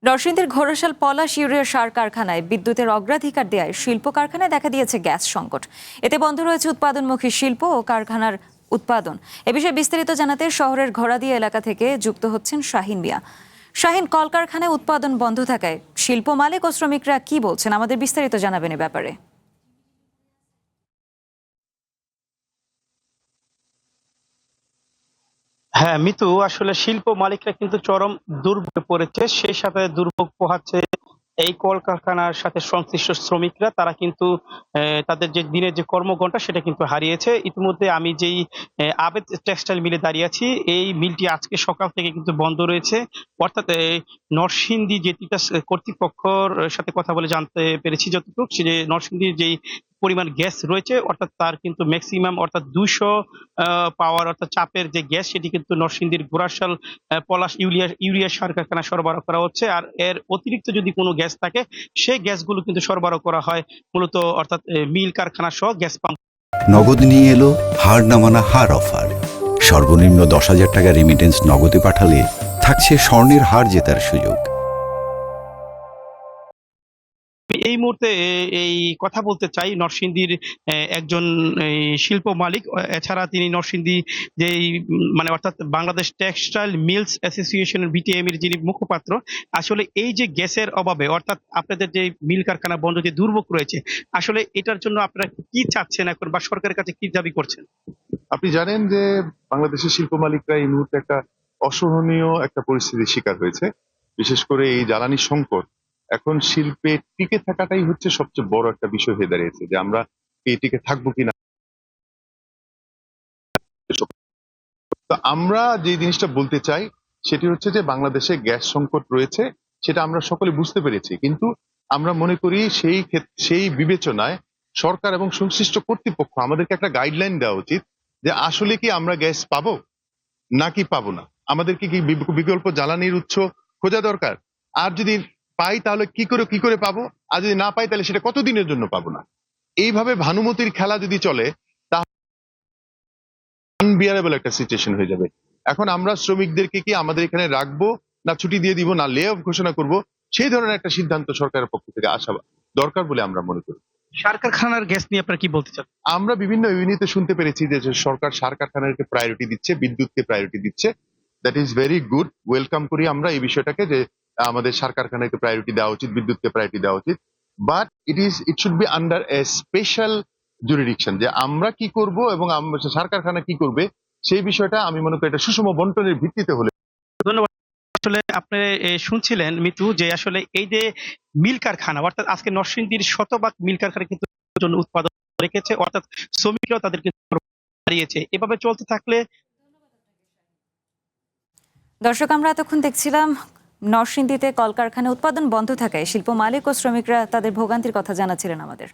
নরসিংদীর ঘোড়াশাল পলাশ ইউরিয়া সার কারখানায় বিদ্যুতের অগ্রাধিকার দেওয়ায় শিল্প কারখানায় দেখা দিয়েছে গ্যাস সংকট। এতে বন্ধ রয়েছে উৎপাদনমুখী শিল্প ও কারখানার উৎপাদন। এ বিষয়ে বিস্তারিত জানাতে শহরের ঘোড়াদিয়া এলাকা থেকে যুক্ত হচ্ছেন শাহিন মিয়া। শাহিন, কলকারখানায় উৎপাদন বন্ধ থাকায় শিল্প মালিক ও শ্রমিকরা কি বলছেন, আমাদের বিস্তারিত জানাবেন এ ব্যাপারে। হ্যাঁ মিতু, আসলে শিল্প মালিকরা কিন্তু চরম দুর্ভোগে পড়েছে। সেই সাথে দুর্ভোগ পোহাচ্ছে এই কলকারখানার সাথে সংশ্লিষ্ট শ্রমিকরা। তারা কিন্তু তাদের যে দিনের যে কর্মঘণ্টা সেটা কিন্তু হারিয়েছে। ইতিমধ্যে আমি যেই আবেদ টেক্সটাইল মিলে দাঁড়িয়ে আছি, এই মিলটি আজকে সকাল থেকে কিন্তু বন্ধ রয়েছে। অর্থাৎ নরসিংদী যে তিতাস কর্তৃপক্ষর সাথে কথা বলে জানতে পেরেছি যতটুকু, যে নরসিংদীর যেই পরিমাণ গ্যাস রয়েছে, অর্থাৎ তার কিন্তু ম্যাক্সিমাম অর্থাৎ 200 পাওয়ার অর্থাৎ চাপের যে গ্যাস, সেটি কিন্তু নরসিংদীর ঘোড়াশাল পলাশ ইউরিয়া সার কারখানা সরবরাহ করা হচ্ছে। আর এর অতিরিক্ত যদি কোনো গ্যাস থাকে, সেই গ্যাসগুলো কিন্তু সরবরাহ করা হয় মূলত অর্থাৎ মিল কারখানা সহ গ্যাস পাম্প। নগদ নিয়ে এলো হার না মানা হার অফার। সর্বনিম্ন 10,000 টাকা রেমিটেন্স নগদে পাঠালে থাকছে স্বর্ণের হার জেতার সুযোগ। এই মুহূর্তে এই কথা বলতে চাই নরসিংদীর একজন শিল্প মালিক। এছাড়া তিনি নরসিংদী যে মানে অর্থাৎ বাংলাদেশ টেক্সটাইল মিলস অ্যাসোসিয়েশনের বিটিএম এর যিনি মুখপাত্র। আসলে এই যে গ্যাসের অভাবে অর্থাৎ আপনাদের যে মিল কারখানা বন্ধ যে দুর্ভোগ রয়েছে, আসলে এটার জন্য আপনারা কি চাচ্ছেন এখন, বা সরকারের কাছে কি দাবি করছেন? আপনি জানেন যে বাংলাদেশের শিল্প মালিকরা এই মুহূর্তে একটা অসহনীয় একটা পরিস্থিতির শিকার হয়েছে। বিশেষ করে এই জ্বালানি সংকট এখন শিল্পে টিকে থাকাটাই হচ্ছে সবচেয়ে বড় একটা বিষয় হয়ে দাঁড়িয়েছে, যে আমরা এই টিকে থাকবো কিনা। তো আমরা যে জিনিসটা বলতে চাই সেটি হচ্ছে যে বাংলাদেশে গ্যাস সংকট রয়েছে, সেটা আমরা সকলে বুঝতে পেরেছি। কিন্তু আমরা মনে করি সেই বিবেচনায় সরকার এবং সংশ্লিষ্ট কর্তৃপক্ষ আমাদেরকে একটা গাইডলাইন দেওয়া উচিত, যে আসলে কি আমরা গ্যাস পাবো নাকি পাবো না। আমাদেরকে কি বিকল্প জ্বালানির উৎস খোঁজা দরকার। আর যদি পাই তাহলে কি করে পাবো, আর যদি না পাই তাহলে সেটা কতদিনের জন্য পাবো না। এইভাবে ভানুমতির খেলা যদি চলে তাহলে আনবিয়ারেবল একটা সিচুয়েশন হয়ে যাবে। এখন আমরা শ্রমিকদেরকে কি আমাদের এখানে রাখবো, না ছুটি দিয়ে দিব, না লে অফ ঘোষণা করব, সেই ধরনের একটা সিদ্ধান্ত সরকারের পক্ষ থেকে আসা দরকার বলে আমরা মনে করি। সার কারখানার গ্যাস নিয়ে আপনারা কি বলতে চান? আমরা বিভিন্ন ইউনিটে শুনতে পেরেছি যে সরকার সার কারখানাকে প্রায়োরিটি দিচ্ছে, বিদ্যুৎকে প্রায়োরিটি দিচ্ছে। That is very good, welcome করি আমরা এই বিষয়টাকে, যে আমাদের সার কারখানাকে প্রায়োরিটি দেওয়া উচিত, বিদ্যুৎকে প্রায়োরিটি দেওয়া উচিত। But it should be under a special jurisdiction, যে আমরা কি করব এবং সার কারখানা কি করবে সেই বিষয়টা আমি মনে করি এটা সুষম বন্টনের ভিত্তিতে হলে। ধন্যবাদ। আসলে আপনি শুনছিলেন মিতু, যে আসলে এই যে মিল কারখানা অর্থাৎ আজকে নরসিংদীর শতভাগ মিল কারখানা কিন্তু জন্য উৎপাদন রেখেছে, অর্থাৎ শ্রমিকরাও তাদেরকে হারিয়েছে। এভাবে চলতে থাকলে। দর্শক, আমরা এতক্ষণ দেখছিলাম নরসিংদীতে কলকারখানা উৎপাদন বন্ধ থাকায় শিল্প মালিক ও শ্রমিকরা তাদের ভোগান্তির কথা জানাচ্ছিলেন আমাদের।